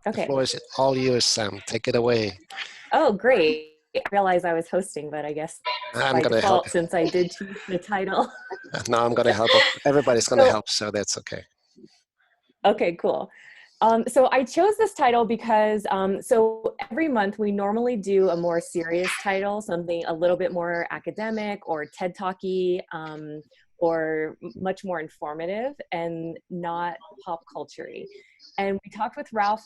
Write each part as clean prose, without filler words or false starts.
The Okay. floor is all yours, Sam. Take it away. Oh, great. I realized I was hosting, but I guess I'm by gonna help. default, since I did choose the title. No, I'm gonna help. Everybody's gonna So, help, so that's okay. okay, cool. So I chose this title because, so every month we normally do a more serious title, something a little bit more academic or TED Talky, or much more informative and not pop culture-y. And we talked with Ralph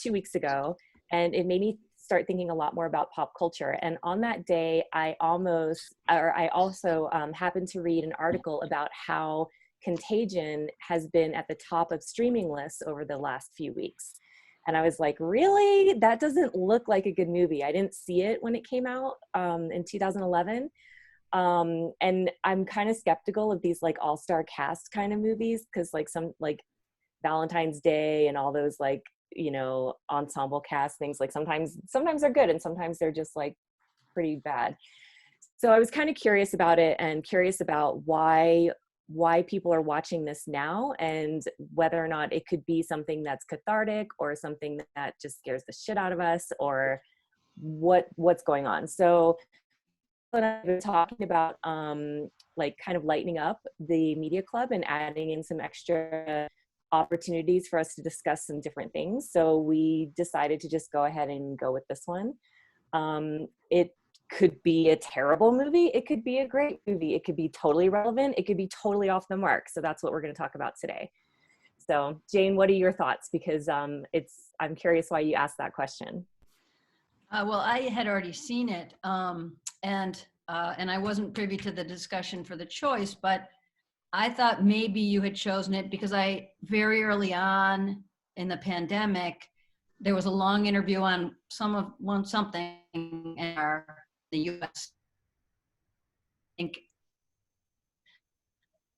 2 weeks ago, and it made me start thinking a lot more about pop culture. And on that day, I also happened to read an article about how Contagion has been at the top of streaming lists over the last few weeks. And I was like, really? That doesn't look like a good movie. I didn't see it when it came out in 2011. And I'm kind of skeptical of these like all-star cast kind of movies, because like some like Valentine's Day and all those like, ensemble cast things, like sometimes they're good and sometimes they're just like pretty bad. So I was kind of curious about it and curious about why people are watching this now, and whether or not it could be something that's cathartic or something that just scares the shit out of us, or what's going on. So when I've been talking about like kind of lightening up the media club and adding in some extra opportunities for us to discuss some different things. So we decided to just go ahead and go with this one. It could be a terrible movie. It could be a great movie. It could be totally relevant. It could be totally off the mark. So that's what we're going to talk about today. So Jane, what are your thoughts? Because I'm curious why you asked that question. Well, I had already seen it, and I wasn't privy to the discussion for the choice, but I thought maybe you had chosen it because very early on in the pandemic, there was a long interview on something in the U.S. I think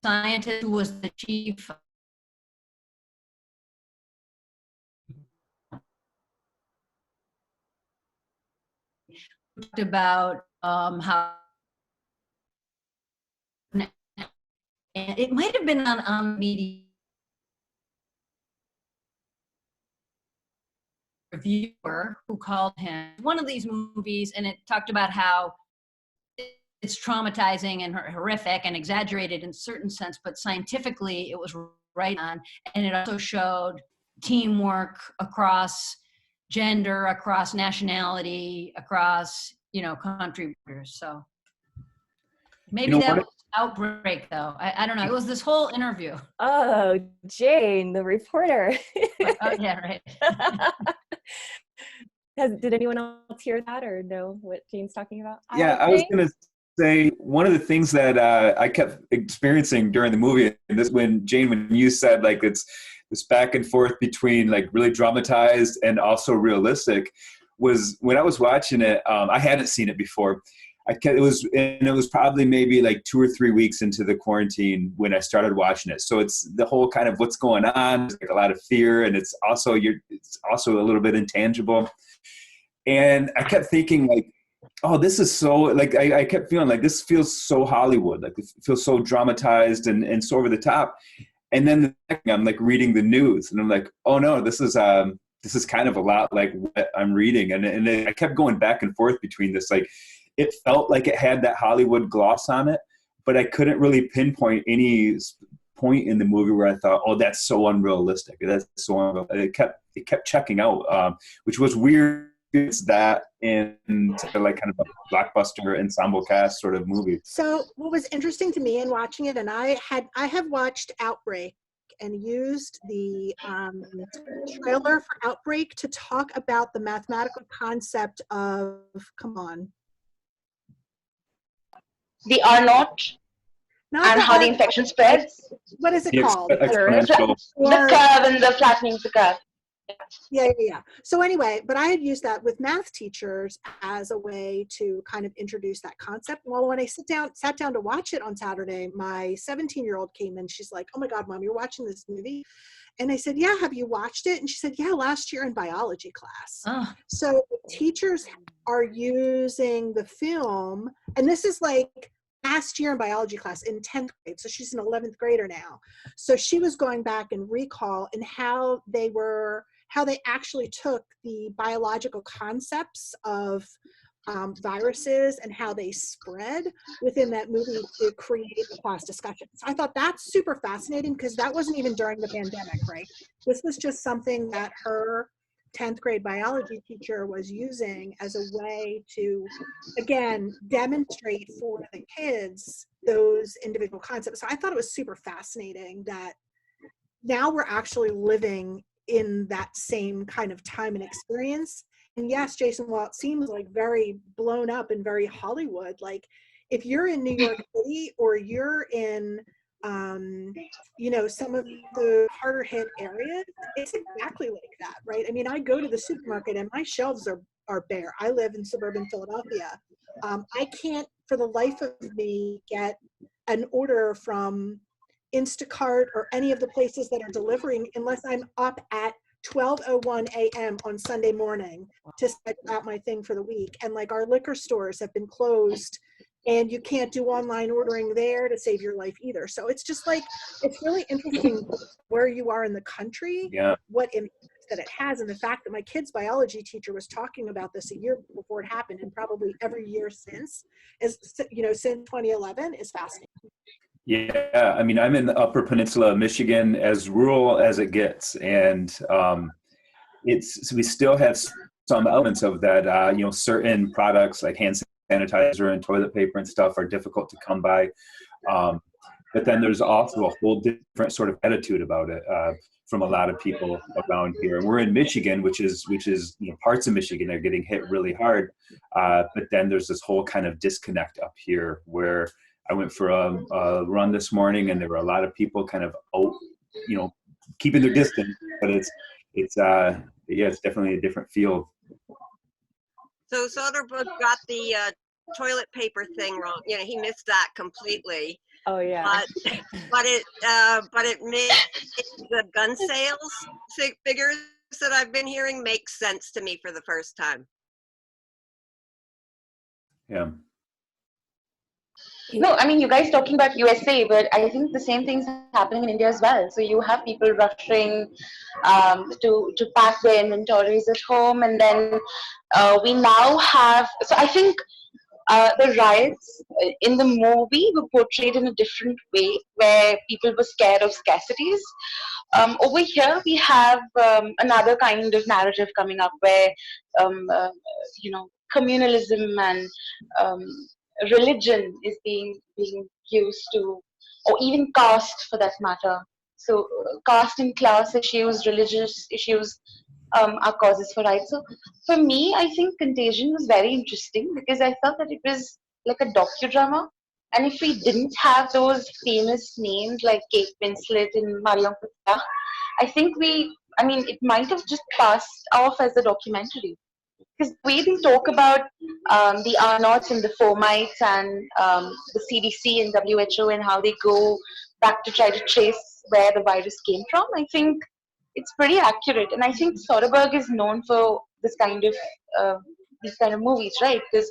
scientist who was the chief talked about how, and it might have been on media reviewer who called him one of these movies, and it talked about how it's traumatizing and horrific and exaggerated in a certain sense, but scientifically it was right on. And it also showed teamwork across gender, across nationality, across, country borders. So maybe that was Outbreak, though. I don't know. It was this whole interview. Oh, Jane, the reporter. Oh, yeah, right. Did anyone else hear that or know what Jane's talking about? Yeah, I was going to say one of the things that I kept experiencing during the movie, and this when you said like it's this back and forth between like really dramatized and also realistic, was when I was watching it. I hadn't seen it before. It was probably maybe like 2 or 3 weeks into the quarantine when I started watching it. So it's the whole kind of what's going on. There's like a lot of fear, and it's also a little bit intangible. And I kept thinking like, oh, this is so like I kept feeling like this feels so Hollywood, like it feels so dramatized and so over the top. And then I'm like reading the news, and I'm like, oh no, this is kind of a lot like what I'm reading, and I kept going back and forth between this like. It felt like it had that Hollywood gloss on it, but I couldn't really pinpoint any point in the movie where I thought, "Oh, that's so unrealistic." That's so unrealistic. It kept checking out, which was weird. It's that in like kind of a blockbuster ensemble cast sort of movie. So, what was interesting to me in watching it, and I have watched Outbreak and used the trailer for Outbreak to talk about the mathematical concept of the R naught and how the infection spreads. What is it called? The curve and the flattening of the curve. Yeah. So anyway, but I had used that with math teachers as a way to kind of introduce that concept. Well, when I sat down to watch it on Saturday, my 17-year-old came in. She's like, "Oh my God, Mom, you're watching this movie?" And I said, "Yeah, have you watched it?" And she said, "Yeah, last year in biology class." Oh. So teachers are using the film, and this is like last year in biology class in 10th grade. So she's an 11th grader now. So she was going back and recall and how they actually took the biological concepts of viruses and how they spread within that movie to create a class discussion. So I thought that's super fascinating because that wasn't even during the pandemic, right? This was just something that her 10th grade biology teacher was using as a way to, again, demonstrate for the kids those individual concepts. So I thought it was super fascinating that now we're actually living in that same kind of time and experience. And yes, Jason, while it seems like very blown up and very Hollywood, like if you're in New York City or you're in some of the harder hit areas, it's exactly like that, right? I mean, I go to the supermarket and my shelves are bare. I live in suburban Philadelphia. I can't for the life of me get an order from Instacart or any of the places that are delivering unless I'm up at 12:01 a.m. on Sunday morning to set out my thing for the week. And like our liquor stores have been closed and you can't do online ordering there to save your life either. So it's just like, it's really interesting where you are in the country, what impact that it has. And the fact that my kid's biology teacher was talking about this a year before it happened and probably every year since, since 2011 is fascinating. Yeah, I mean, I'm in the Upper Peninsula of Michigan, as rural as it gets, and so we still have some elements of that. Certain products like hand sanitizer and toilet paper and stuff are difficult to come by, but then there's also a whole different sort of attitude about it from a lot of people around here. And we're in Michigan, which is parts of Michigan are getting hit really hard, but then there's this whole kind of disconnect up here where I went for a run this morning, and there were a lot of people kind of keeping their distance, but it's definitely a different field. So Soderbergh got the toilet paper thing wrong. He missed that completely. Oh yeah. But it made the gun sales figures that I've been hearing make sense to me for the first time. Yeah. No, I mean, you guys talking about USA, but I think the same thing's happening in India as well. So you have people rushing to pack their inventories at home, and then we now have. So I think the riots in the movie were portrayed in a different way, where people were scared of scarcities. Over here, we have another kind of narrative coming up, where communalism and religion is being used to, or even caste for that matter. So caste and class issues, religious issues are causes for riots. So for me, I think Contagion was very interesting because I felt that it was like a docudrama. And if we didn't have those famous names like Kate Winslet and Marion Cotillard, I think it might have just passed off as a documentary. Because the way they talk about the R-naughts and the fomites and the CDC and WHO and how they go back to try to trace where the virus came from, I think it's pretty accurate. And I think Soderbergh is known for this kind of these kind of movies, right? Because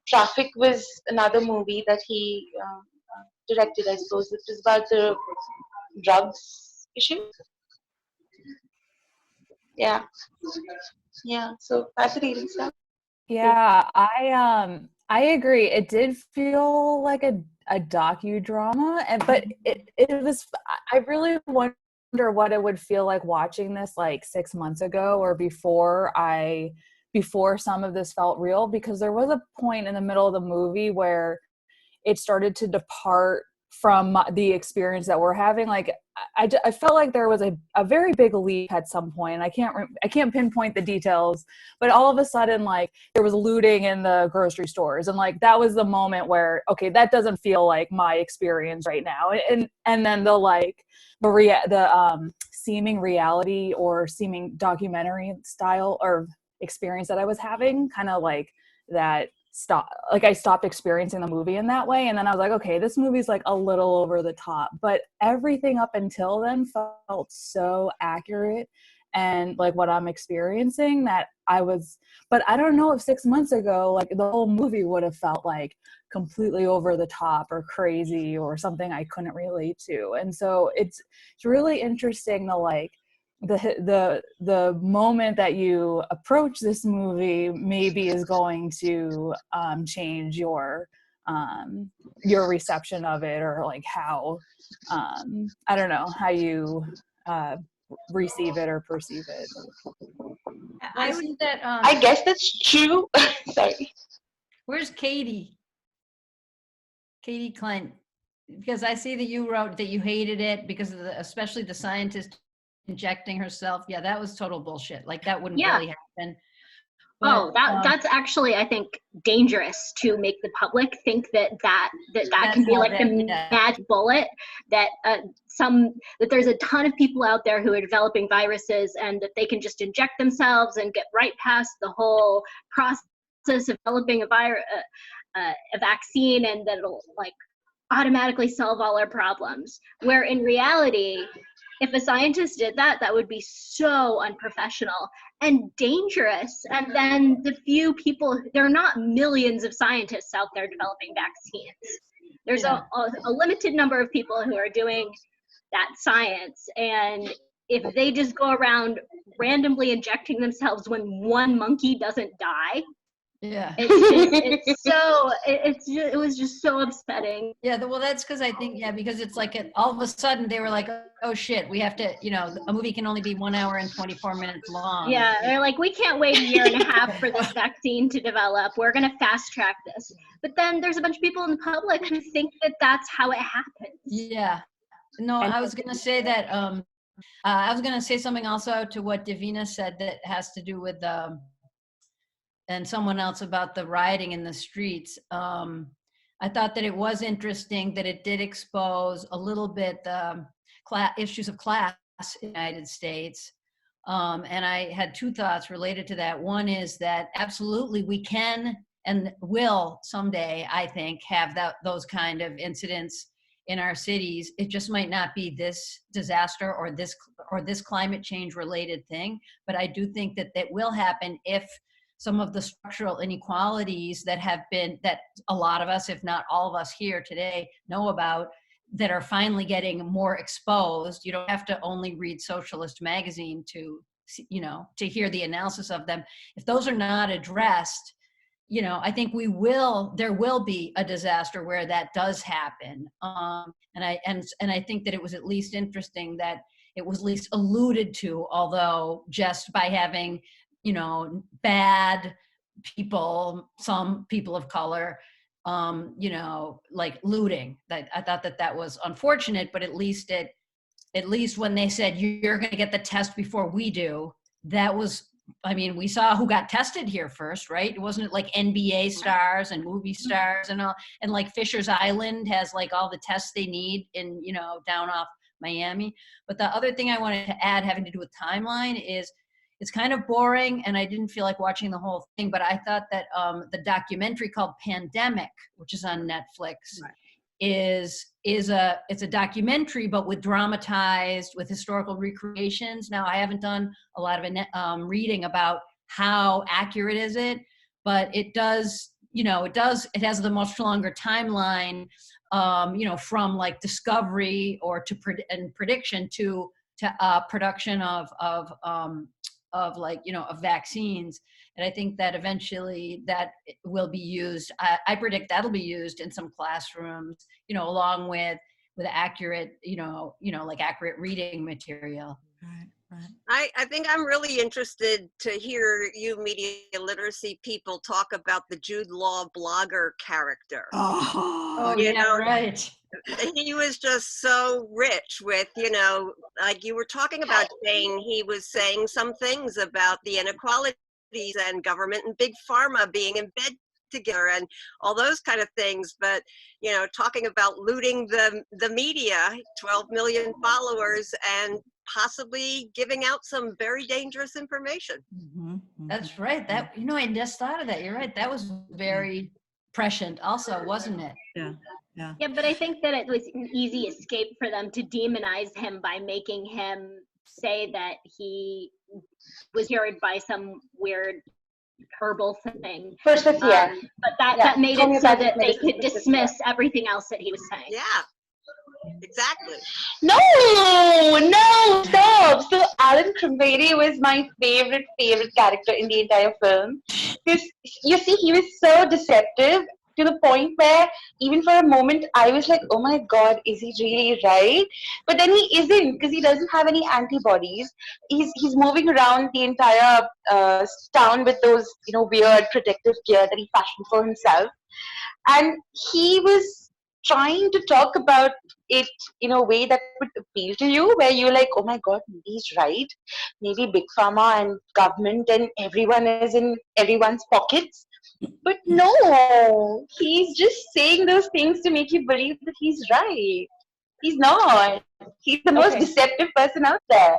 Traffic was another movie that he directed, I suppose. It was about the drugs issue. Yeah. So fascinating stuff. Yeah, I agree. It did feel like a docudrama, but it was. I really wonder what it would feel like watching this like 6 months ago or before some of this felt real, because there was a point in the middle of the movie where it started to depart from the experience that we're having. Like I felt like there was a very big leap at some point. I can't pinpoint the details, but all of a sudden, like there was looting in the grocery stores, and like that was the moment where, okay, that doesn't feel like my experience right now. And then the seeming reality or seeming documentary style or experience that I was having, kind of like that. I stopped experiencing the movie in that way, and then I was like, okay, this movie's like a little over the top, but everything up until then felt so accurate and like what I'm experiencing, that but I don't know if 6 months ago, like the whole movie would have felt like completely over the top or crazy or something I couldn't relate to. And so it's really interesting to like the moment that you approach this movie maybe is going to change your reception of it, or like how I don't know how you receive it or perceive it. I see that. I guess that's true. Sorry. Where's Katie? Katie Clint. Because I see that you wrote that you hated it because of especially the scientist injecting herself. Yeah, that was total bullshit. Like that wouldn't really happen. But, that's actually, I think, dangerous to make the public think that can be like the magic bullet, that there's a ton of people out there who are developing viruses and that they can just inject themselves and get right past the whole process of developing a vaccine, and that it'll like automatically solve all our problems. Where in reality, if a scientist did that, that would be so unprofessional and dangerous. And then the few people, there are not millions of scientists out there developing vaccines. There's a limited number of people who are doing that science. And if they just go around randomly injecting themselves when one monkey doesn't die, it was just so upsetting. Yeah, well, that's because I think, because it's like all of a sudden they were like, oh shit, we have to, a movie can only be 1 hour and 24 minutes long. Yeah, they're like, we can't wait a year and a half for this vaccine to develop. We're going to fast track this. But then there's a bunch of people in the public who think that that's how it happens. Yeah. No, I was going to say that, I was going to say something also to what Davina said that has to do with, and someone else about the rioting in the streets. I thought that it was interesting that it did expose a little bit the issues of class in the United States. And I had 2 thoughts related to that. One is that absolutely we can and will someday, I think, have those kind of incidents in our cities. It just might not be this disaster or this climate change related thing, but I do think that will happen if some of the structural inequalities that a lot of us, if not all of us here today, know about, that are finally getting more exposed. You don't have to only read Socialist magazine to hear the analysis of them. If those are not addressed, I think there will be a disaster where that does happen. And I think that it was at least interesting that it was at least alluded to, although just by having bad people, some people of color, like looting. That I thought that was unfortunate, but at least when they said you're going to get the test before we do, that was, we saw who got tested here first, right? It wasn't like NBA stars and movie stars and all, and like Fisher's Island has like all the tests they need in, down off Miami. But the other thing I wanted to add having to do with timeline is, it's kind of boring, and I didn't feel like watching the whole thing, but I thought that the documentary called Pandemic, which is on Netflix, it's a documentary, but with historical recreations. Now, I haven't done a lot of reading about how accurate is it, but it does, it has the much longer timeline, from like discovery or to prediction to production of vaccines. And I think that eventually that will be used. I predict that'll be used in some classrooms, along with accurate, accurate reading material. I think I'm really interested to hear you media literacy people talk about the Jude Law blogger character. Right. He was just so rich with, like you were talking about, Jane, he was saying some things about the inequalities and government and big pharma being in bed together and all those kind of things. But, talking about looting the media, 12 million followers, and possibly giving out some very dangerous information. That's right. That, I just thought of that. You're right. That was very prescient also, wasn't it? Yeah, but I think that it was an easy escape for them to demonize him by making him say that he was cured by some weird herbal thing. Yeah. But that made it so that they could dismiss everything else that he was saying. Yeah, exactly. No, stop. So Alan Crumady was my favorite character in the entire film. Because you see, he was so deceptive to the point where even for a moment I was like, oh my god, is he really right? But then he isn't, because he doesn't have any antibodies. He's moving around the entire town with those, you know, weird protective gear that he fashioned for himself. And he was trying to talk about it in a way that would appeal to you, where you're like, oh my god, maybe he's right. Maybe Big Pharma and government and everyone is in everyone's pockets. But no, he's just saying those things to make you believe that he's right. He's not. He's the most deceptive person out there.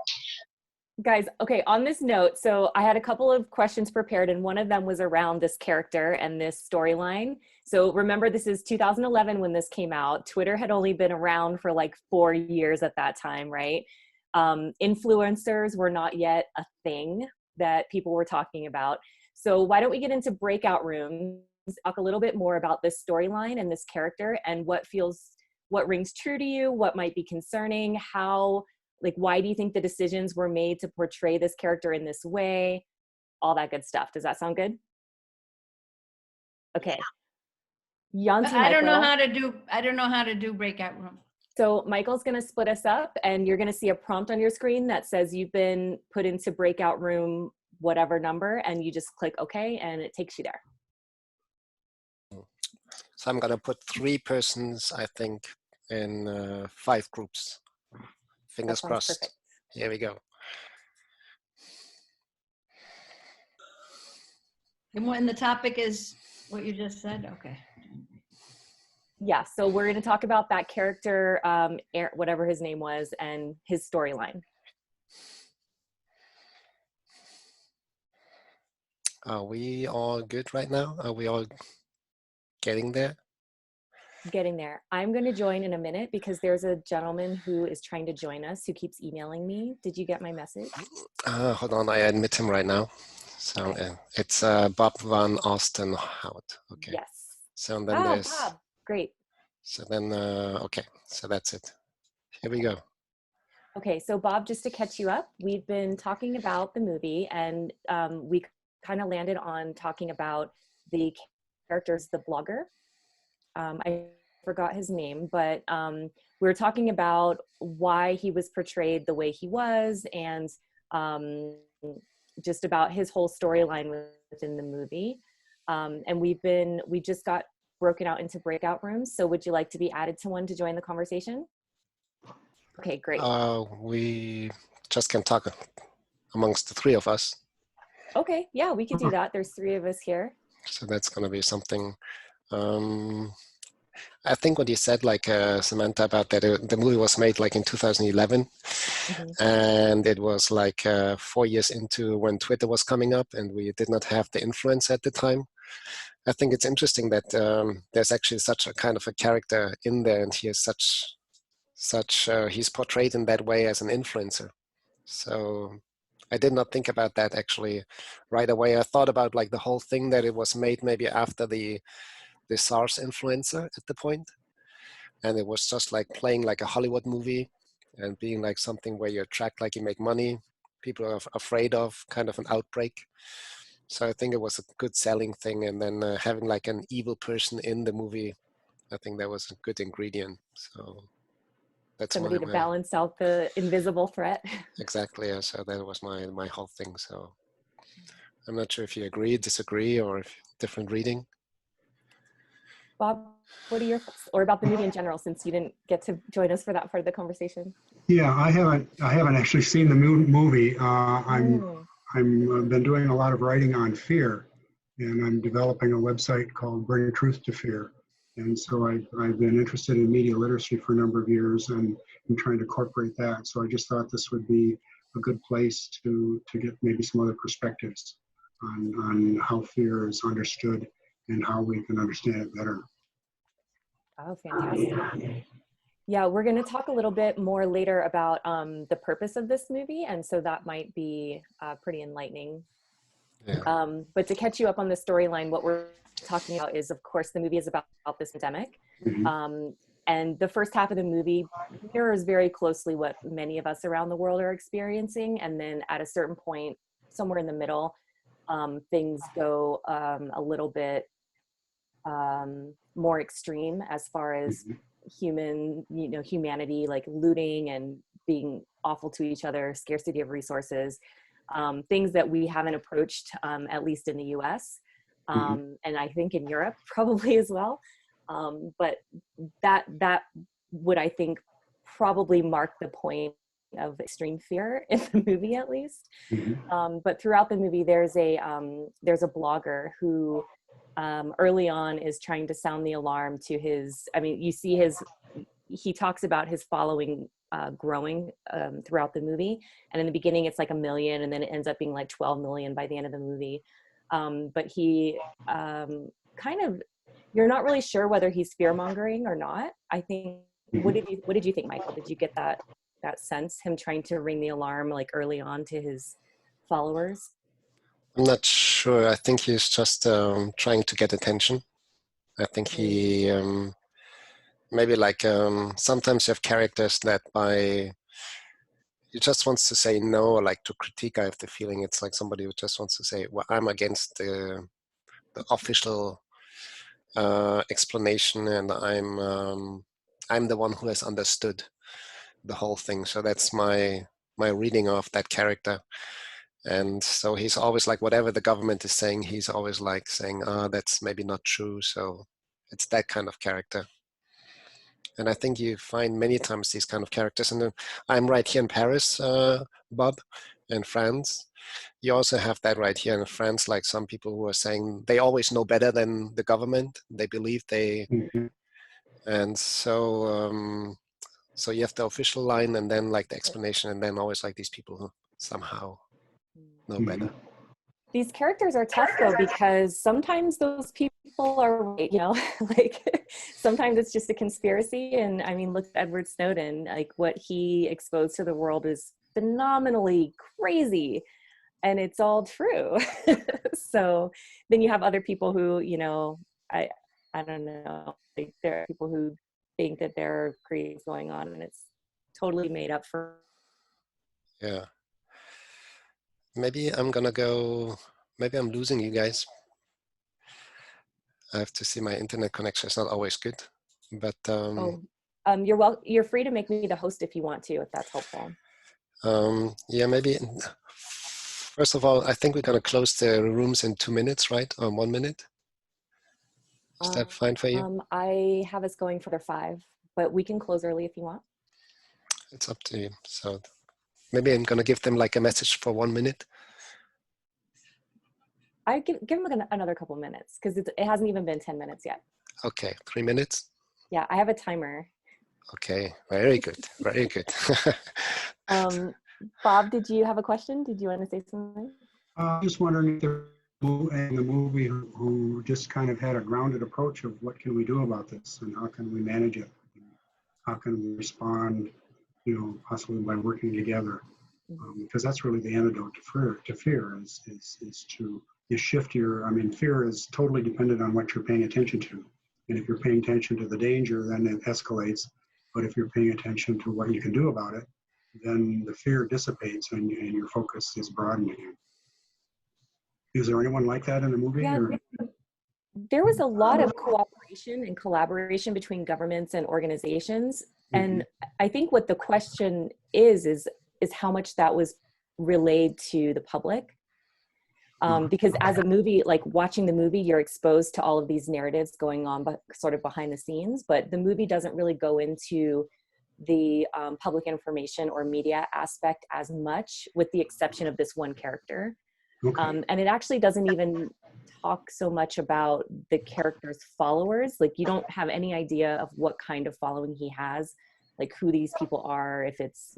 Guys, okay, on this note, so I had a couple of questions prepared, and one of them was around this character and this storyline. So remember, this is 2011 when this came out. Twitter had only been around for like 4 years at that time, right? Influencers were not yet a thing that people were talking about. So why don't we get into breakout rooms, talk a little bit more about this storyline and this character and what rings true to you, what might be concerning, why do you think the decisions were made to portray this character in this way, all that good stuff. Does that sound good? Okay. Yanti, I don't know how to do breakout room. So Michael's going to split us up, and you're going to see a prompt on your screen that says you've been put into breakout room whatever number, and you just click OK, and it takes you there. So I'm going to put 3 persons, I think, in 5 groups. Fingers crossed. Perfect. Here we go. And the topic is what you just said? Okay. Yeah, so we're going to talk about that character, whatever his name was, and his storyline. Are we all good right now? Are we all getting there? Getting there. I'm going to join in a minute because there's a gentleman who is trying to join us who keeps emailing me. Did you get my message? Hold on, I admit him right now. So it's Bob Van Austin Hout. Okay. Yes. So then there's Bob. Great. So then okay, so that's it. Here we go. Okay, so Bob, just to catch you up, we've been talking about the movie, and we kind of landed on talking about the characters, the blogger. I forgot his name, but we were talking about why he was portrayed the way he was, and just about his whole storyline within the movie. And we just got broken out into breakout rooms. So would you like to be added to one to join the conversation? Okay, great. We just can talk amongst the 3 of us. Okay, yeah, we could do that. There's 3 of us here. So that's going to be something. I think what you said, like Samantha, about that the movie was made like in 2011, and it was like 4 years into when Twitter was coming up, and we did not have the influence at the time. I think it's interesting that there's actually such a kind of a character in there, and he is he's portrayed in that way as an influencer. So I did not think about that actually right away. I thought about like the whole thing that it was made maybe after the SARS influenza at the point, and it was just like playing like a Hollywood movie and being like something where you attract, like you make money, people are afraid of, kind of an outbreak. So I think it was a good selling thing, and then having like an evil person in the movie, I think that was a good ingredient. So that's somebody to balance out the invisible threat. Exactly. Yeah. So that was my whole thing. So I'm not sure if you agree, disagree, or if different reading. Bob, what are your thoughts, or about the movie in general, since you didn't get to join us for that part of the conversation? Yeah, I haven't actually seen the movie. I'm been doing a lot of writing on fear, and I'm developing a website called Bring Truth to Fear. And so I've been interested in media literacy for a number of years, and I'm trying to incorporate that. So I just thought this would be a good place to get maybe some other perspectives on how fear is understood and how we can understand it better. Oh, fantastic. Yeah, we're going to talk a little bit more later about the purpose of this movie, and so that might be pretty enlightening. Yeah. But to catch you up on the storyline, what we're talking about is, of course, the movie is about this pandemic. And the first half of the movie mirrors very closely what many of us around the world are experiencing. And then at a certain point, somewhere in the middle, things go a little bit more extreme as far as humanity, like looting and being awful to each other, scarcity of resources, things that we haven't approached, at least in the US, and I think in Europe probably as well. But that would, I think, probably mark the point of extreme fear in the movie, at least. But throughout the movie, there's a blogger who early on is trying to sound the alarm to his, I mean, you see he talks about his following growing throughout the movie. And in the beginning, it's like 1 million, and then it ends up being like 12 million by the end of the movie. But he kind of, you're not really sure whether he's fear mongering or not. I think, what did you think, Michael? Did you get that sense, him trying to ring the alarm like early on to his followers? I'm not sure. I think he's just trying to get attention. I think he maybe like sometimes you have characters that he just wants to say no, or like to critique. I have the feeling it's like somebody who just wants to say, well, I'm against the official explanation, and I'm the one who has understood the whole thing. So that's my reading of that character. And so he's always like, whatever the government is saying, he's always like saying, that's maybe not true. So it's that kind of character. And I think you find many times these kind of characters. And I'm right here in Paris, Bob, in France. You also have that right here in France, like some people who are saying they always know better than the government. They believe they, and so so you have the official line and then like the explanation, and then always like these people who somehow know better. These characters are tough though, because sometimes those people are right, like sometimes it's just a conspiracy. And I mean, look at Edward Snowden, like what he exposed to the world is phenomenally crazy, and it's all true. So then you have other people who, I don't know, like there are people who think that there are crazy going on and it's totally made up for. Yeah. Maybe I'm gonna go, maybe I'm losing you guys. I have to see, my internet connection is not always good, but you're free to make me the host if you want to, if that's helpful. Yeah, maybe. First of all, I think we're gonna close the rooms in 2 minutes, right? 1 minute. Is that fine for you? I have us going for 5, but we can close early if you want. It's up to you. So maybe I'm gonna give them like a message for 1 minute. I give them another couple minutes, because it hasn't even been 10 minutes yet. Okay, 3 minutes. Yeah, I have a timer. Okay, very good, very good. Bob, did you have a question? Did you want to say something? Just wondering if there in the movie who just kind of had a grounded approach of what can we do about this and how can we manage it? How can we respond, possibly by working together? Because that's really the antidote to fear is to shift your, fear is totally dependent on what you're paying attention to. And if you're paying attention to the danger, then it escalates. But if you're paying attention to what you can do about it, then the fear dissipates and your focus is broadened again. Is there anyone like that in the movie? Yeah, there was a lot of cooperation and collaboration between governments and organizations. And I think what the question is how much that was relayed to the public. Because as a movie, like watching the movie, you're exposed to all of these narratives going on, but sort of behind the scenes, but the movie doesn't really go into the public information or media aspect as much, with the exception of this one character. And it actually doesn't even talk so much about the character's followers. Like you don't have any idea of what kind of following he has, like who these people are, if it's,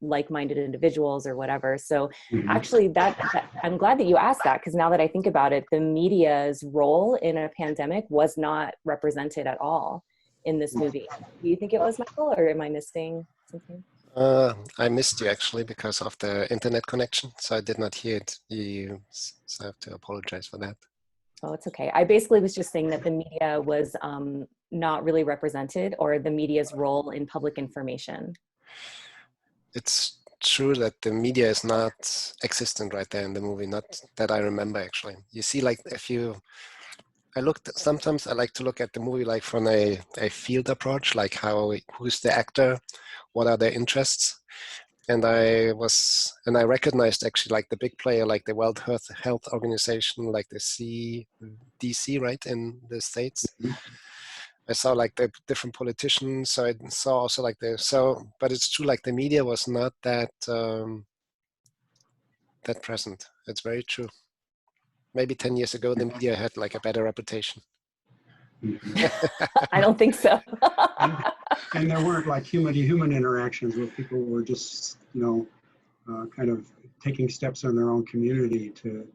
like-minded individuals or whatever. So actually that I'm glad that you asked that, because now that I think about it, the media's role in a pandemic was not represented at all. in this movie. Do you think it was, Michael, or am I missing something? I missed you actually because of the internet connection, so I did not hear it. So I have to apologize for that. Oh, it's okay. I basically was just saying that the media was not really represented, or the media's role in public information. It's true that the media is not existent right there in the movie, not that I remember actually. You see, like sometimes I like to look at the movie like from a field approach, like who's the actor, what are their interests, and I recognized actually like the big player, like the World Health Organization, like the CDC, right, in the States. I saw like the different politicians, so I saw also like but it's true, like the media was not that that present. It's very true. Maybe 10 years ago, the media had like a better reputation. I don't think so. and there weren't like human-to-human interactions where people were just, kind of taking steps in their own community to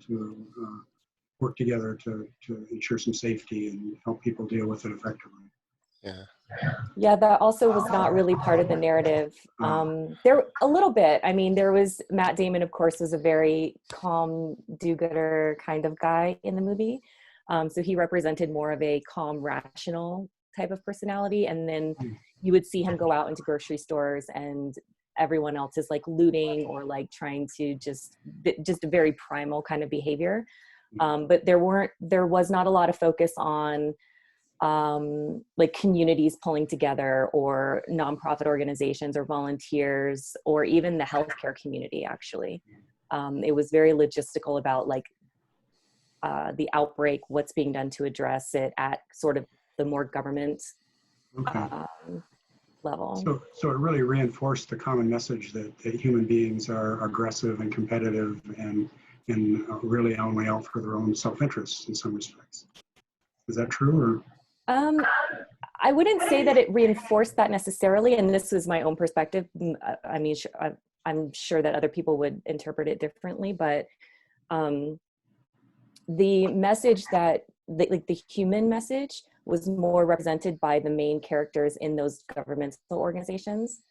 work together to ensure some safety and help people deal with it effectively. Yeah. Yeah, that also was not really part of the narrative. There a little bit. I mean, there was Matt Damon, of course, was a very calm, do-gooder kind of guy in the movie. So he represented more of a calm, rational type of personality. And then you would see him go out into grocery stores and everyone else is like looting or like trying to just a very primal kind of behavior. But there was not a lot of focus on like communities pulling together, or nonprofit organizations or volunteers, or even the healthcare community, actually. It was very logistical about like the outbreak, what's being done to address it at sort of the more government level. So it really reinforced the common message that human beings are aggressive and competitive and really only out for their own self-interest in some respects. Is that true, or? I wouldn't say that it reinforced that necessarily, and this is my own perspective. I mean, I'm sure that other people would interpret it differently, but the message that, the human message was more represented by the main characters in those governmental organizations.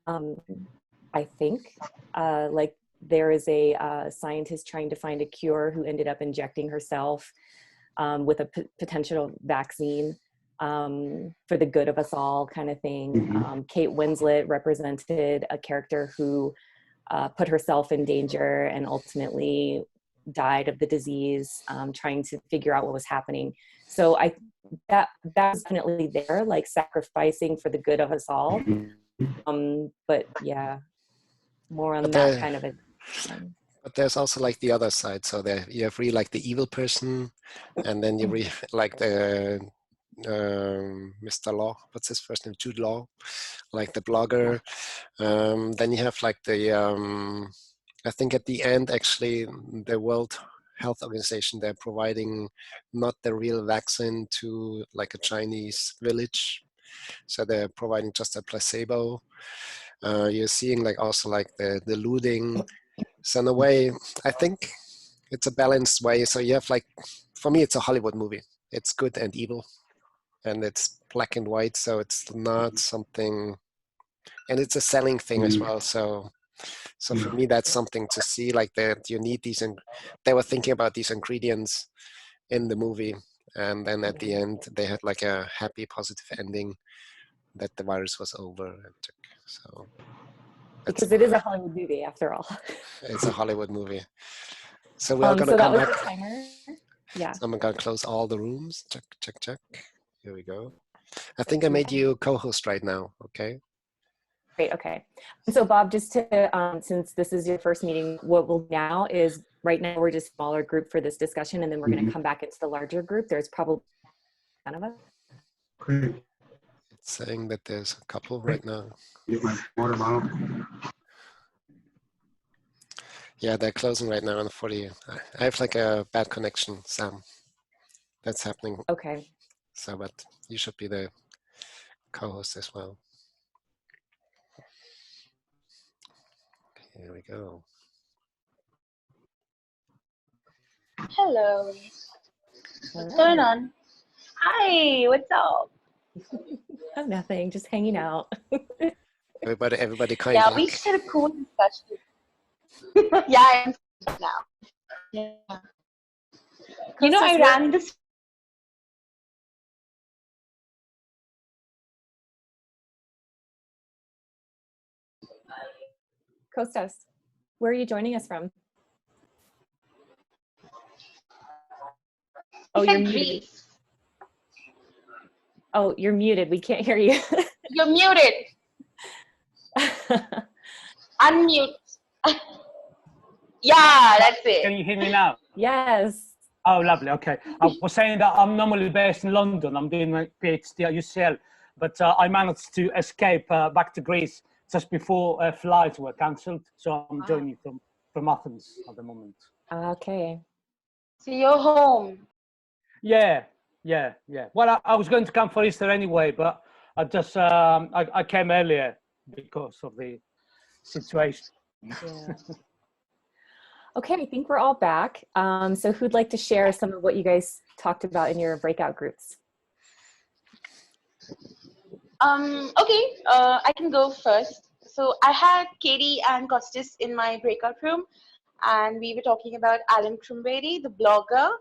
I think, like there is a scientist trying to find a cure who ended up injecting herself with a potential vaccine for the good of us all, kind of thing. Kate Winslet represented a character who put herself in danger and ultimately died of the disease, trying to figure out what was happening. So that's definitely there, like sacrificing for the good of us all. But yeah, more on that kind of a. But there's also like the other side. So there you have really like the evil person, and then you really like the Mr. Law. What's his first name? Jude Law, like the blogger. Then you have like the I think at the end actually the World Health Organization, they're providing not the real vaccine to like a Chinese village, so they're providing just a placebo. You're seeing like also like the looting. So in a way, I think it's a balanced way. So you have like, for me, it's a Hollywood movie. It's good and evil, and it's black and white. So it's not something, and it's a selling thing as well. So for me, that's something to see, like that you need these, and they were thinking about these ingredients in the movie. And then at the end, they had like a happy, positive ending that the virus was over. So. Because it is a Hollywood movie, after all. It's a Hollywood movie. So we are going to come back. The timer. Yeah. So I'm going to close all the rooms. Check, check, check. Here we go. I think I made you co-host right now. Okay. Great. Okay. So Bob, just to, since this is your first meeting, what we'll now is right now we're just a smaller group for this discussion, and then we're going to come back into the larger group. There's probably 10 of us. Great. It's saying that there's a couple right now. Get my water bottle. Yeah, they're closing right now on 40. I have like a bad connection, Sam. That's happening. Okay. So, but you should be the co-host as well. Here we go. Hello. What's going on? Hi, what's up? Oh, nothing, just hanging out. Everybody kind Yeah, of we like, just had a cool discussion. Yeah, I'm now. Yeah. You know, I Costas, ran this. Kostas, where are you joining us from? Oh, you're muted. Greece. Oh, you're muted. We can't hear you. You're muted. Unmute. Yeah, that's it. Can you hear me now? Yes. Oh, lovely. Okay. I was saying that I'm normally based in London. I'm doing my PhD at UCL, but I managed to escape back to Greece just before flights were cancelled. So I'm joining from Athens at the moment. Okay. So you're home. Yeah. Well, I was going to come for Easter anyway, but I just I came earlier because of the situation. Yeah. Okay, I think we're all back. So who'd like to share some of what you guys talked about in your breakout groups? Okay, I can go first. So I had Katie and Costas in my breakout room, and we were talking about Alan Crumberry, the blogger,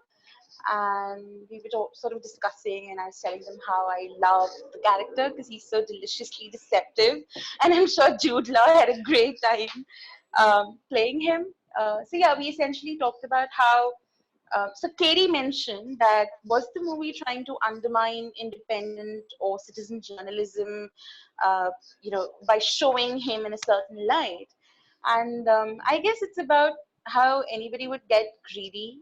and we were sort of discussing, and I was telling them how I love the character because he's so deliciously deceptive, and I'm sure Jude Law had a great time playing him. So yeah, we essentially talked about how so Katie mentioned that was the movie trying to undermine independent or citizen journalism, you know, by showing him in a certain light. And I guess it's about how anybody would get greedy,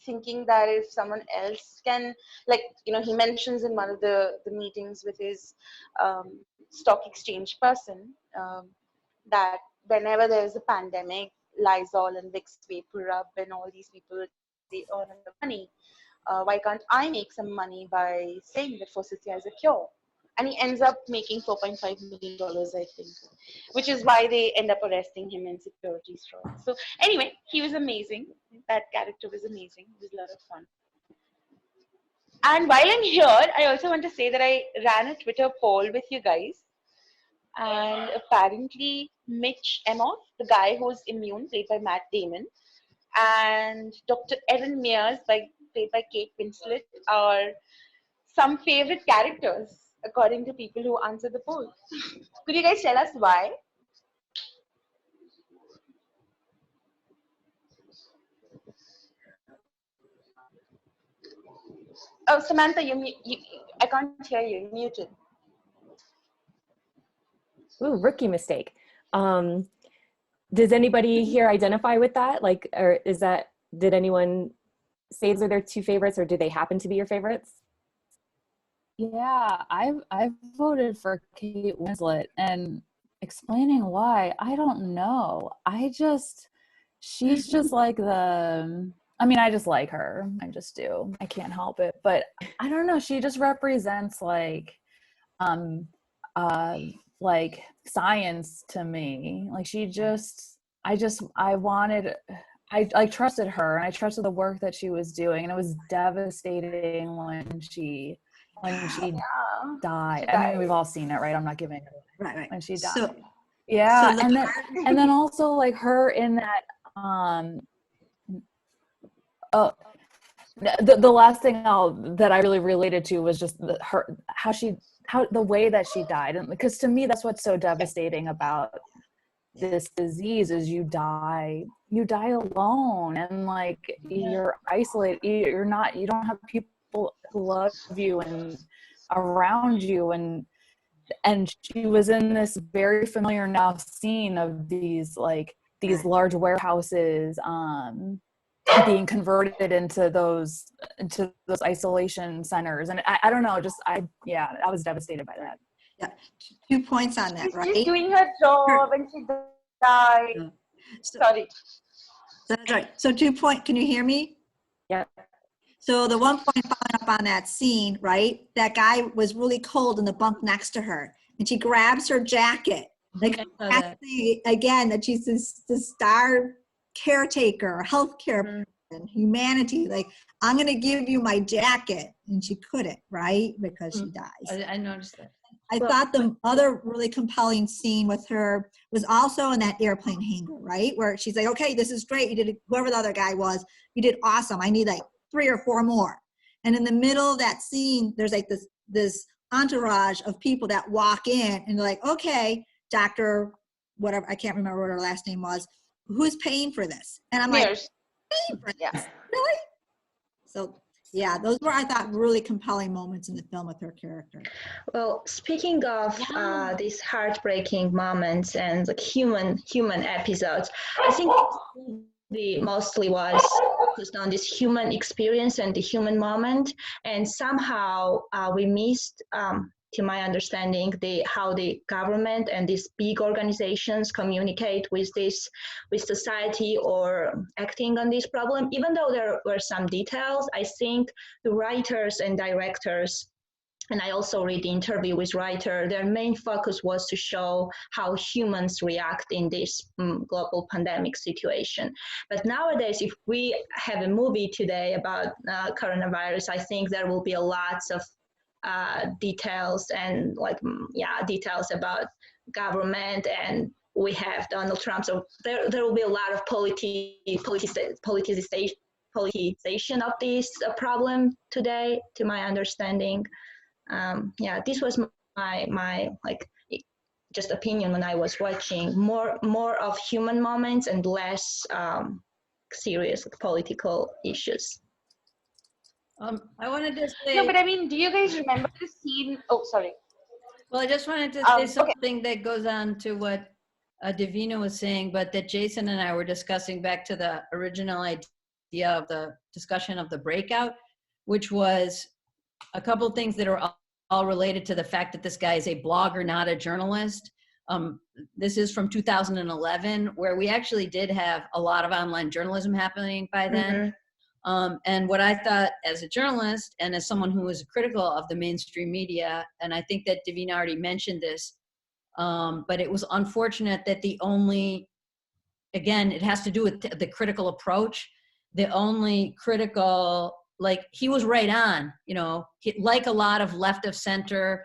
thinking that if someone else can, like, you know, he mentions in one of the meetings with his stock exchange person that whenever there is a pandemic, Lysol and Vicks Vapor Rub and all these people, they earn the money. Why can't I make some money by saying that forsythia is a cure? And he ends up making $4.5 million, I think, which is why they end up arresting him in securities fraud. So anyway, he was amazing. That character was amazing. It was a lot of fun. And while I'm here, I also want to say that I ran a Twitter poll with you guys. And apparently Mitch Emoff, the guy who's immune, played by Matt Damon, and Dr. Evan Mears, played by Kate Winslet, are some favorite characters, according to people who answered the poll. Could you guys tell us why? Oh, Samantha, I can't hear you. You're muted. Ooh, rookie mistake. Does anybody here identify with that? Like, or is that, did anyone say those are their two favorites, or do they happen to be your favorites? Yeah, I've voted for Kate Winslet, and explaining why, I don't know. She's just like I mean, I just like her. I just do. I can't help it. But I don't know. She just represents like science to me. Like I trusted her, and I trusted the work that she was doing. And it was devastating when she died. I mean, we've all seen it, right? I'm not giving it away. Right. When she died. So, yeah. so and then also like her in that, the last thing that I really related to was just how the way that she died. And because to me, that's what's so devastating about this disease is you die alone, and like you're isolated. You don't have people who love you and around you, and she was in this very familiar now scene of these large warehouses being converted into those isolation centers. And I don't know, I was devastated by that. Yeah, 2 points on that, right? She's doing her job and she died. Sorry. That's right. So 2 point, can you hear me? Yeah. So the 1 point following up on that scene, right? That guy was really cold in the bunk next to her, and she grabs her jacket. Like, again, that she's the star caretaker, healthcare and humanity. Like, I'm going to give you my jacket. And she couldn't, right? Because she dies. I noticed that. I thought the other really compelling scene with her was also in that airplane hangar, right? Where she's like, okay, this is great. You did, whoever the other guy was, you did awesome. I need like 3 or 4 more. And in the middle of that scene, there's like this entourage of people that walk in and they're like, okay, Dr. whatever, I can't remember what her last name was, who's paying for this? And I'm like, paying for this? Really? So yeah, those were, I thought, really compelling moments in the film with her character. Well, speaking of these heartbreaking moments and like human episodes, I think the mostly was focused on this human experience and the human moment, and somehow we missed, to my understanding, how the government and these big organizations communicate with society or acting on this problem. Even though there were some details, I think the writers and directors, and I also read the interview with writer, their main focus was to show how humans react in this global pandemic situation. But nowadays, if we have a movie today about coronavirus, I think there will be lots of details and details about government, and we have Donald Trump. So there will be a lot of politicization of this problem today, to my understanding. This was my just opinion when I was watching. More of human moments and less serious political issues. I wanted to say. No, but I mean, do you guys remember the scene? Oh, sorry. Well, I just wanted to say something that goes on to what Davina was saying, but that Jason and I were discussing back to the original idea of the discussion of the breakout, which was a couple of things that are all related to the fact that this guy is a blogger, not a journalist. This is from 2011, where we actually did have a lot of online journalism happening by then. And what I thought as a journalist and as someone who was critical of the mainstream media, and I think that Davina already mentioned this, but it was unfortunate that again, it has to do with the critical approach. The only critical, he was right on, like a lot of left of center,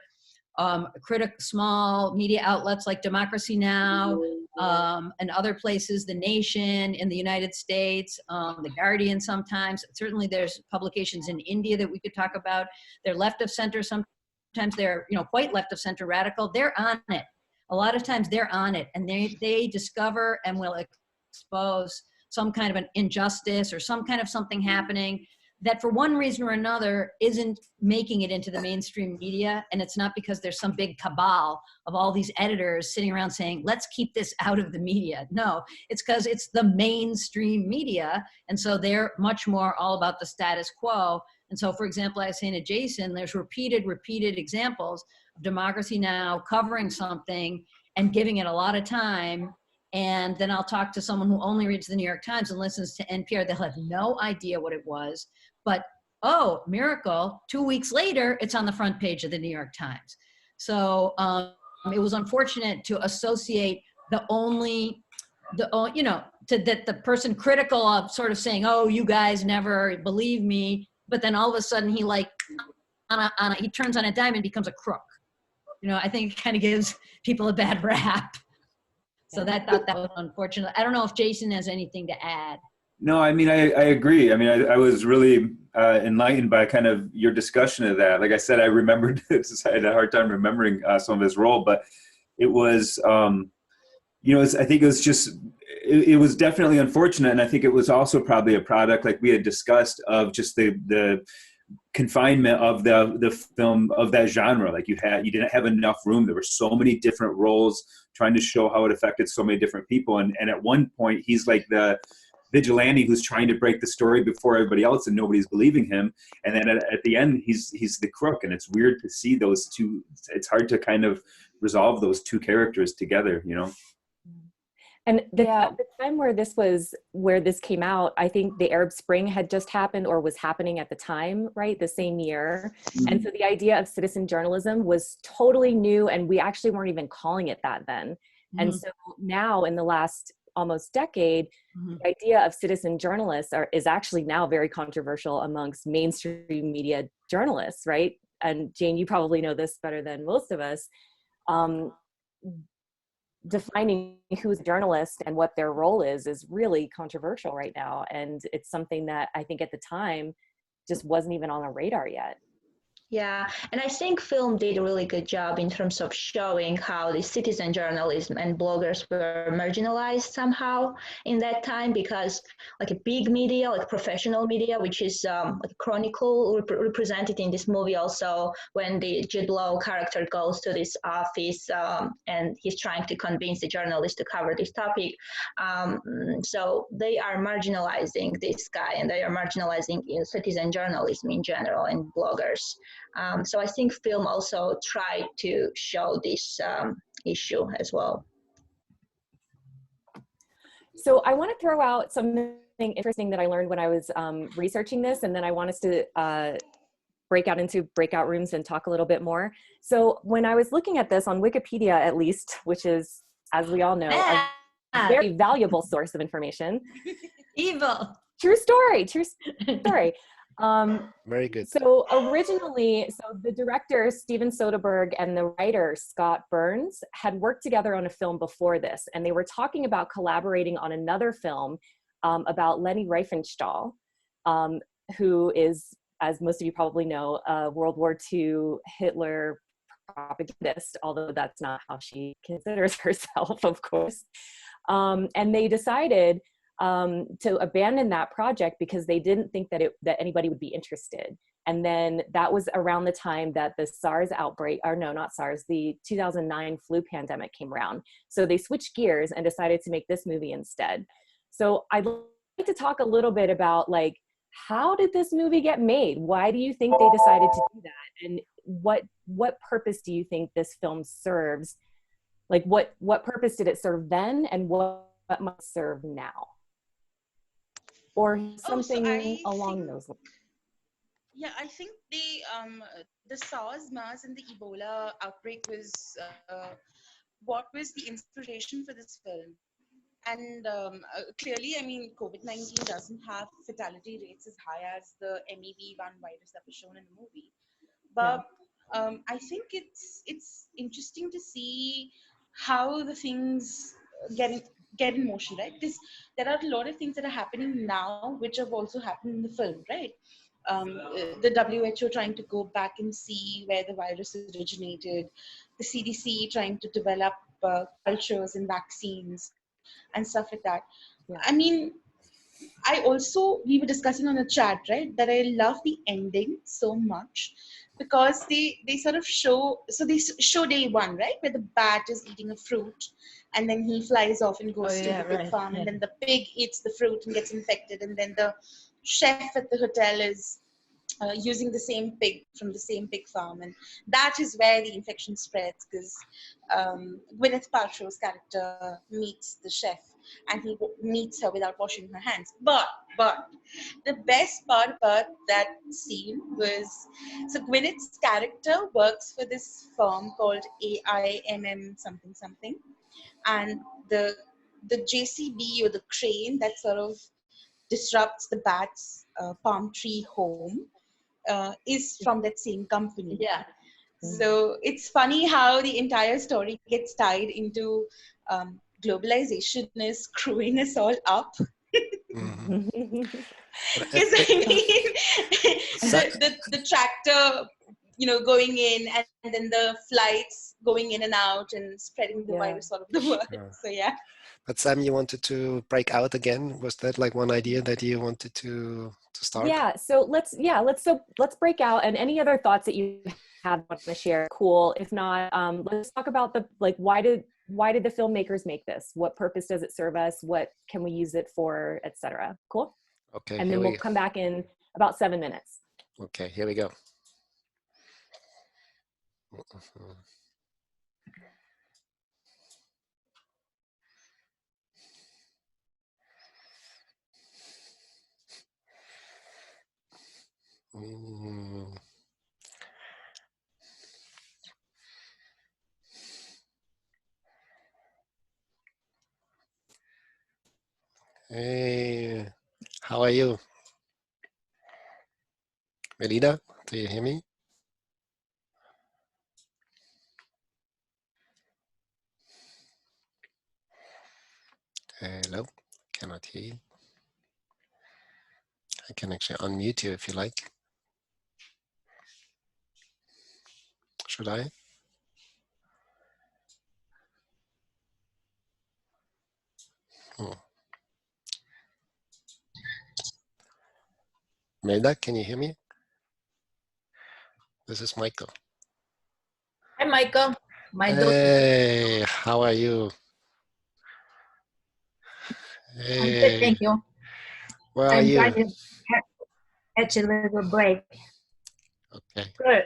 small media outlets like Democracy Now! And other places, The Nation in the United States, The Guardian sometimes. Certainly there's publications in India that we could talk about. They're left of center, sometimes they're quite left of center radical. They're on it. A lot of times they're on it, and they discover and will expose some kind of an injustice or some kind of something happening that for one reason or another isn't making it into the mainstream media. And it's not because there's some big cabal of all these editors sitting around saying, let's keep this out of the media. No, it's because it's the mainstream media. And so they're much more all about the status quo. And so, for example, I was saying to Jason, there's repeated examples of Democracy Now! Covering something and giving it a lot of time. And then I'll talk to someone who only reads the New York Times and listens to NPR. They'll have no idea what it was. But, oh, miracle, 2 weeks later, it's on the front page of the New York Times. So it was unfortunate to associate that the person critical of sort of saying, oh, you guys never believe me. But then all of a sudden he he turns on a dime and becomes a crook. I think it kind of gives people a bad rap. So I thought that was unfortunate. I don't know if Jason has anything to add. No, I mean, I agree. I mean, I was really enlightened by kind of your discussion of that. Like I said, I remembered this. I had a hard time remembering some of his role, but it was, I think it was just, it was definitely unfortunate. And I think it was also probably a product, like we had discussed, of just the confinement of the film of that genre. Like you didn't have enough room. There were so many different roles trying to show how it affected so many different people. And at one point he's like the vigilante who's trying to break the story before everybody else and nobody's believing him. And then at the end, he's the crook. And it's weird to see those two. It's hard to kind of resolve those two characters together, And the time where this came out, I think the Arab Spring had just happened or was happening at the time, right? The same year. Mm-hmm. And so the idea of citizen journalism was totally new, and we actually weren't even calling it that then. Mm-hmm. And so now in the last almost decade, the idea of citizen journalists is actually now very controversial amongst mainstream media journalists, right? And Jane, you probably know this better than most of us. Defining who's a journalist and what their role is really controversial right now. And it's something that I think at the time just wasn't even on the radar yet. Yeah, and I think film did a really good job in terms of showing how the citizen journalism and bloggers were marginalized somehow in that time, because like a big media, like professional media, which is like Chronicle represented in this movie also, when the Jude Law character goes to this office and he's trying to convince the journalist to cover this topic. So they are marginalizing this guy, and they are marginalizing citizen journalism in general and bloggers. So I think film also tried to show this issue as well. So I want to throw out something interesting that I learned when I was researching this, and then I want us to break out into breakout rooms and talk a little bit more. So when I was looking at this on Wikipedia, at least, which is, as we all know, a very valuable source of information. Evil. True story, true story. Very good. So originally, the director, Steven Soderbergh, and the writer, Scott Burns, had worked together on a film before this, and they were talking about collaborating on another film about Leni Riefenstahl, who is, as most of you probably know, a World War II Hitler propagandist, although that's not how she considers herself, of course. And they decided to abandon that project because they didn't think that anybody would be interested. And then that was around the time that the SARS outbreak, or no, not SARS, the 2009 flu pandemic came around. So they switched gears and decided to make this movie instead. So I'd like to talk a little bit about, like, how did this movie get made? Why do you think they decided to do that? And what purpose do you think this film serves? Like, what purpose did it serve then, and what might serve now? Or something along those lines. Yeah, I think the SARS, MERS, and the Ebola outbreak was what was the inspiration for this film. And clearly, I mean, COVID-19 doesn't have fatality rates as high as the MEV1 virus that was shown in the movie. But I think it's interesting to see how the things get in motion, right? Because there are a lot of things that are happening now which have also happened in the film, right? The WHO trying to go back and see where the virus originated, the CDC trying to develop cultures and vaccines and stuff like that. Yeah. I mean, we were discussing on the chat, right, that I love the ending so much, because they sort of show day one, right, where the bat is eating a fruit and then he flies off and goes to the pig farm, and then the pig eats the fruit and gets infected, and then the chef at the hotel is using the same pig from the same pig farm, and that is where the infection spreads, because Gwyneth Paltrow's character meets the chef and he meets her without washing her hands. But the best part about that scene was, so Gwyneth's character works for this firm called AIMM something something, and the JCB, or the crane that sort of disrupts the bat's palm tree home, is from that same company. Yeah. So it's funny how the entire story gets tied into globalization is screwing us all up. Because I mean, the tractor, going in, and then the flights going in and out and spreading the virus all over the world. So yeah. But Sam, you wanted to break out again. Was that like one idea that you wanted to start? Yeah. So let's break out, and any other thoughts that you have want to share, cool. If not, let's talk about why did the filmmakers make this? What purpose does it serve us? What can we use it for, etc. Cool. Okay. And then we'll come back in about 7 minutes. Okay, here we go. How are you? Melina, do you hear me? Hello, cannot hear you. I can actually unmute you if you like. Should I? Hmm. Melda, can you hear me? This is Michael. Hi, Michael. My daughter. Hey, how are you? I'm good, Hey, thank you. where are I'm you? trying to catch a little break. Okay. Good.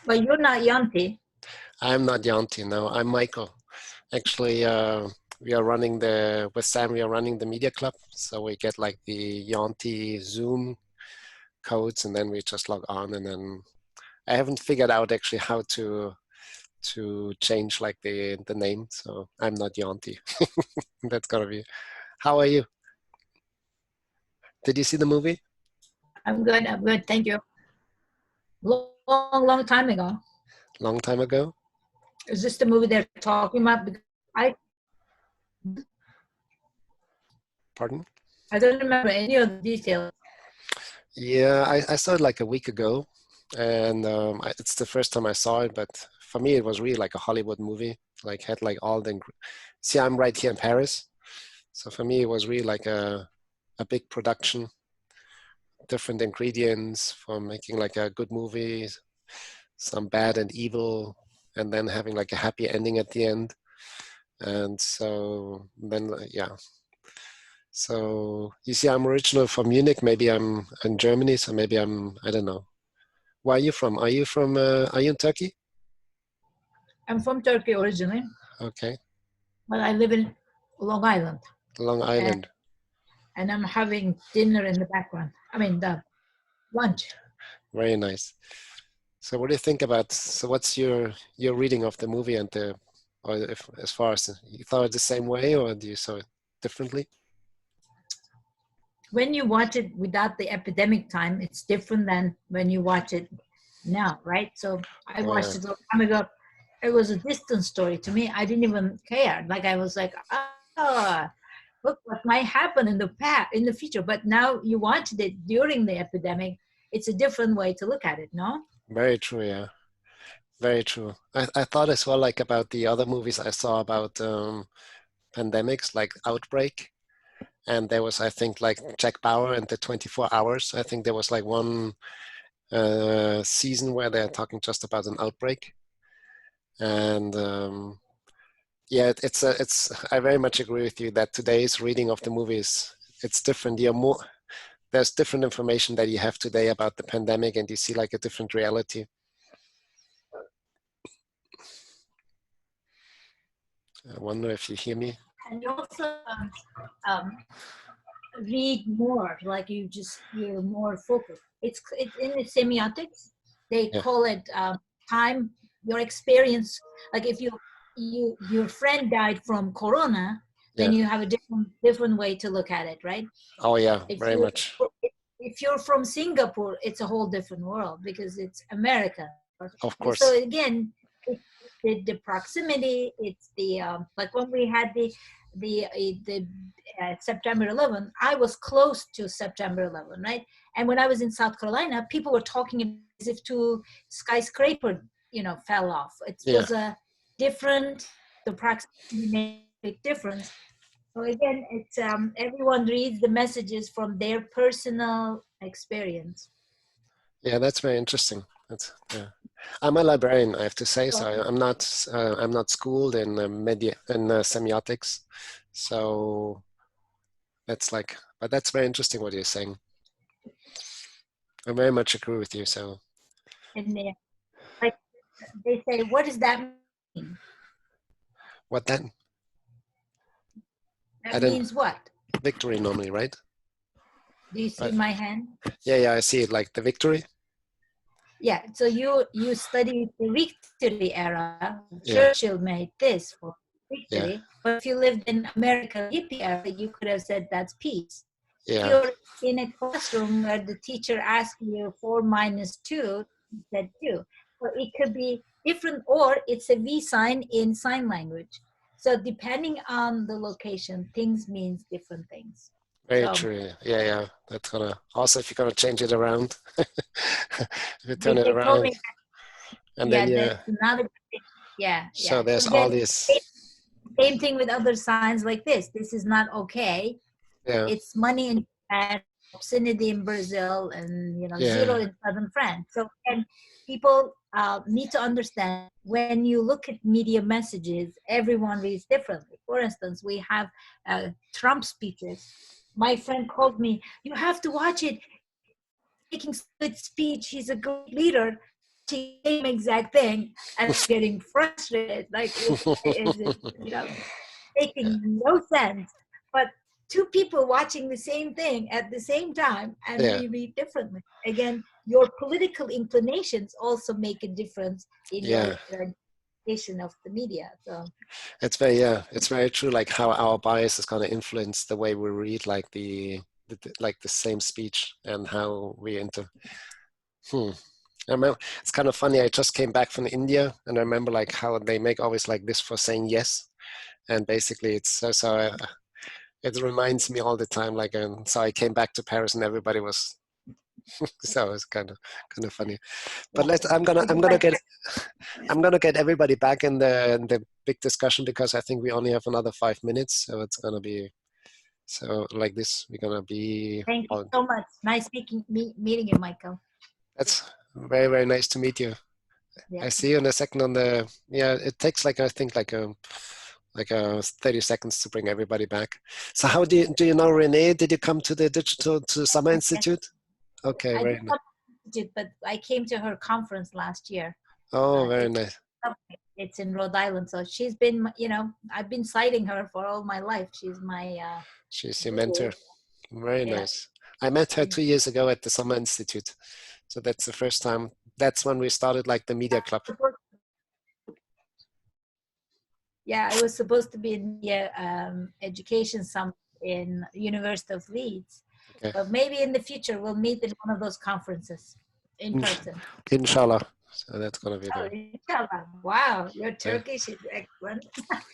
But you're not Yanti. I'm not Yanti, no, I'm Michael. Actually, we are running with Sam, we are running the Media Club. So we get like the Yanti Zoom codes and then we just log on, and then I haven't figured out actually how to change like the name. So I'm not Yanti. That's gotta be. How are you? Did you see the movie? I'm good, thank you. Long time ago. Long time ago? Is this the movie they're talking about? Because Pardon? I don't remember any of the details. Yeah, I saw it like a week ago, and it's the first time I saw it. But for me, it was really like a Hollywood movie. Like had like all the. See, I'm right here in Paris, so for me, it was really like a big production, different ingredients for making like a good movie, some bad and evil, and then having like a happy ending at the end. And so then, yeah. So you see, I'm original from Munich. Maybe I'm in Germany, so maybe I don't know. Where are you from? Are you in Turkey? I'm from Turkey originally, Okay. but I live in Long Island. Long Island. And I'm having dinner in the background. I mean, the lunch. Very nice. So what do you think about, so what's your reading of the movie and or if, as far as you thought it the same way or do you saw it differently? When you watch it without the epidemic time, it's different than when you watch it now, right? So I watched it a long time ago. It was a distant story to me. I didn't even care. Like I was like, oh, look what might happen in the future. But now you watched it during the epidemic. It's a different way to look at it, no? Very true, yeah. Very true. I thought as well like about the other movies I saw about pandemics, like Outbreak. And there was, I think, like Jack Bauer and the 24 Hours. I think there was like one season where they're talking just about an outbreak. And yeah, I very much agree with you that today's reading of the movies, it's different. There's different information that you have today about the pandemic and you see like a different reality. I wonder if you hear me. And you also read more, like you're more focused. It's in the semiotics. They call it time, your experience. Like if your friend died from corona, then you have a different way to look at it, right? Oh yeah, very much. If you're from Singapore, it's a whole different world because it's America. Of course. So again, the proximity, it's the like when we had the September 11, I was close to September 11, right? And when I was in South Carolina, people were talking as if two skyscrapers, fell off. It was a different, the proximity made a big difference. So again, it's everyone reads the messages from their personal experience. Yeah, that's very interesting. I'm a librarian, I have to say. So I'm not schooled in semiotics. So that's but that's very interesting what you're saying. I very much agree with you. So. And they say, what does that mean? What then? That means what? Victory normally, right? Do you see my hand? Yeah, I see it, like the victory. Yeah, so you studied the victory era. Churchill made this for victory. But if you lived in American hippie era, you could have said that's peace. Yeah. You're in a classroom where the teacher asks you 4 minus 2, you said 2. So it could be different, or it's a V sign in sign language. So depending on the location, things means different things. Very So, true. Yeah, yeah. That's gonna also if you're gonna change it around, if you turn it they told around, me, and yeah, then that's another thing. Yeah, so yeah. there's So all then, this. same thing with other signs like this. This is not okay. Yeah, It's money in Japan, obscenity in Brazil, and zero yeah, in Southern France. So, and people need to understand, when you look at media messages, everyone reads differently. For instance, we have Trump speeches. My friend called me, "You have to watch it. Making good speech. He's a great leader." The same exact thing, and I'm getting frustrated. Like, it's making no sense. But two people watching the same thing at the same time, and yeah, we read differently. Again, your political inclinations also make a difference in yeah. your interpretation of the media. So It's very true. Like how our bias is gonna influence the way we read, like like the same speech and how we I remember it's kind of funny. I just came back from India, and I remember like how they make always like this for saying yes, and basically it's it reminds me all the time. Like, so I came back to Paris, and everybody was so it's kind of funny. But I'm gonna get everybody back in the big discussion, because I think we only have another 5 minutes, so it's gonna be so like this. We're gonna be. thank you so much. Nice meeting you, Michael. That's very, very nice to meet you. Yeah. I see you in a second on the, it takes like, I think like 30 seconds to bring everybody back. So how do you know Renee? Did you come to the Summer Institute? Okay, I very didn't nice. come to the Institute, but I came to her conference last year. Oh, very nice. It's in Rhode Island. So she's been, I've been citing her for all my life. She's my She's your mentor. Very Yeah. nice. I met her 2 years ago at the Summer Institute. So that's the first time. That's when we started like the MediaClub. Yeah, I was supposed to be in the education summit in University of Leeds. Okay. But maybe in the future we'll meet in one of those conferences in person. Inshallah. So that's gonna be Oh, the. inshallah. Wow, your Turkish is excellent.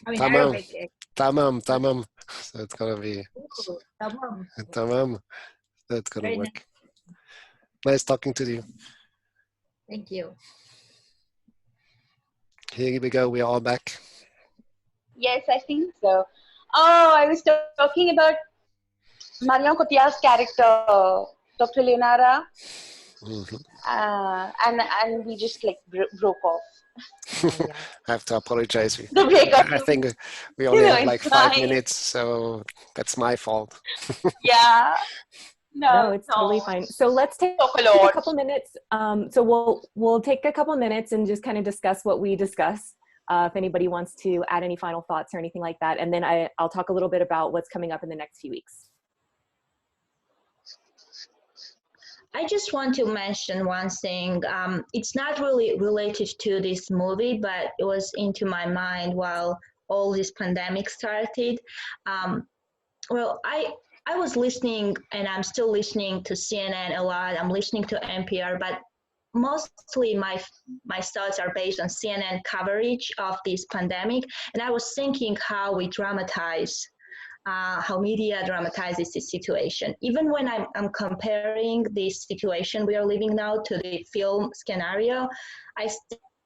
I mean, Tamam. Arabic. Tamam. So it's gonna be. Ooh, tamam. Tamam. That's gonna Very work. Nice talking to you. Thank you. Here we go. We're all back. Yes, I think so. Oh, I was talking about Marion Cotillard's character, Dr. Leonara, and we just like broke off. I have to apologize. The breakup. I think we only have like 5 minutes, so that's my fault. Yeah. No, it's totally fine. So let's take a couple minutes. So we'll take a couple minutes and just kind of discuss what we discussed. If anybody wants to add any final thoughts or anything like that, and then I'll talk a little bit about what's coming up in the next few weeks. I just want to mention one thing. It's not really related to this movie, but it was into my mind while all this pandemic started. Well, I was listening, and I'm still listening to CNN a lot. I'm listening to NPR, but mostly my thoughts are based on CNN coverage of this pandemic. And I was thinking how we dramatize, how media dramatizes this situation. Even when I'm comparing this situation we are living now to the film scenario, I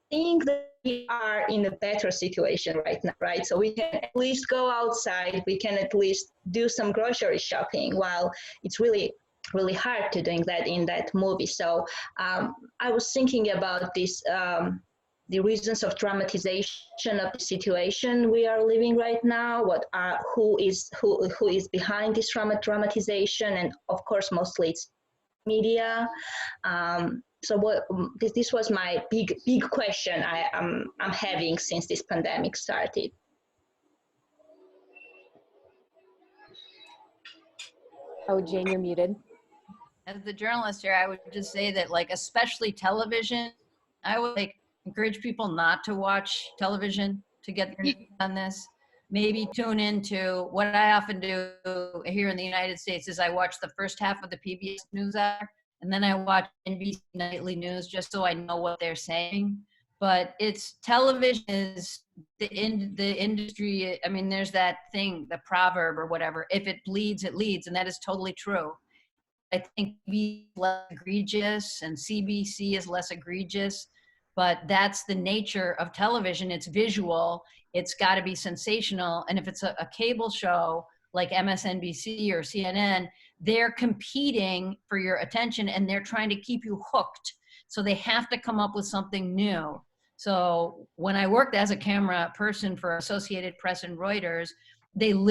think that we are in a better situation right now, right? So we can at least go outside, we can at least do some grocery shopping, while it's really hard to doing that in that movie. So I was thinking about this, the reasons of dramatization of the situation we are living right now, who is behind this dramatization, and of course mostly it's media. So this was my big question I'm having since this pandemic started. Oh, Jane, you're muted. As the journalist here, I would just say that, like, especially television, I would encourage people not to watch television to get their news on this. maybe tune into what I often do here in the United States is I watch the first half of the PBS NewsHour, and then I watch NBC Nightly News just so I know what they're saying. But it's television is the industry. I mean, there's that thing, the proverb or whatever, if it bleeds, it leads. And that is totally true. I think TV is less egregious and CBC is less egregious, but that's the nature of television. It's visual. It's got to be sensational. And if it's a cable show like MSNBC or CNN, they're competing for your attention and they're trying to keep you hooked. So they have to come up with something new. So when I worked as a camera person for Associated Press and Reuters, they would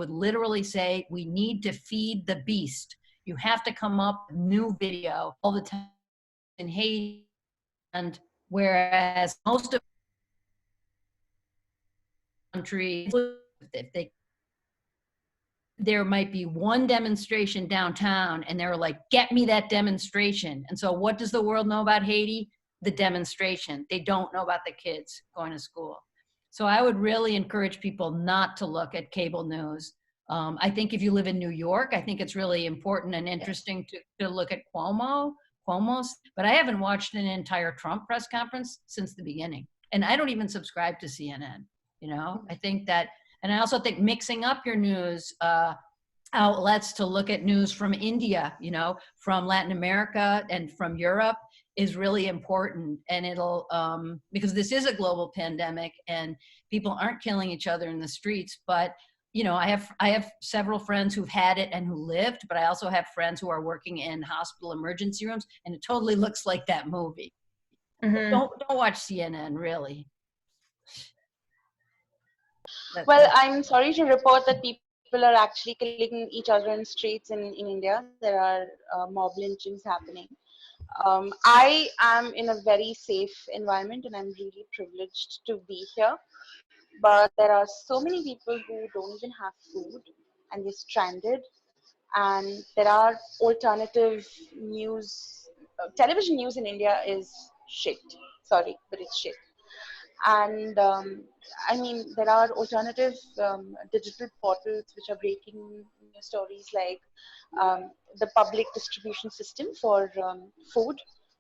literally say, we need to feed the beast. You have to come up with new video all the time in Haiti. And whereas most of the country, there might be one demonstration downtown and they're like, get me that demonstration. And so what does the world know about Haiti? The demonstration. They don't know about the kids going to school. So I would really encourage people not to look at cable news. I think if you live in New York, I think it's really important and interesting to look at Cuomo's, but I haven't watched an entire Trump press conference since the beginning. And I don't even subscribe to CNN, you know? I think that, and I also think mixing up your news outlets to look at news from India, you know, from Latin America and from Europe is really important. And it'll, because this is a global pandemic and people aren't killing each other in the streets, but you know, I have several friends who've had it and who lived, but I also have friends who are working in hospital emergency rooms, and it totally looks like that movie. Mm-hmm. Don't watch CNN, really. Well, I'm sorry to report that people are actually killing each other in streets in India. There are mob lynchings happening. I am in a very safe environment, and I'm really privileged to be here. But there are so many people who don't even have food and they're stranded. And there are alternative news, television news in India is shit. Sorry, but it's shit. And I mean, there are alternative digital portals which are breaking news stories like the public distribution system for food,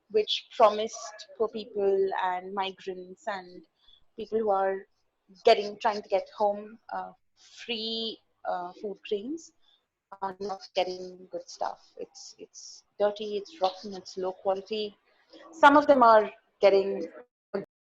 which promised poor people and migrants and people who are trying to get home free food grains are not getting good stuff. It's dirty, it's rotten, it's low quality. Some of them are getting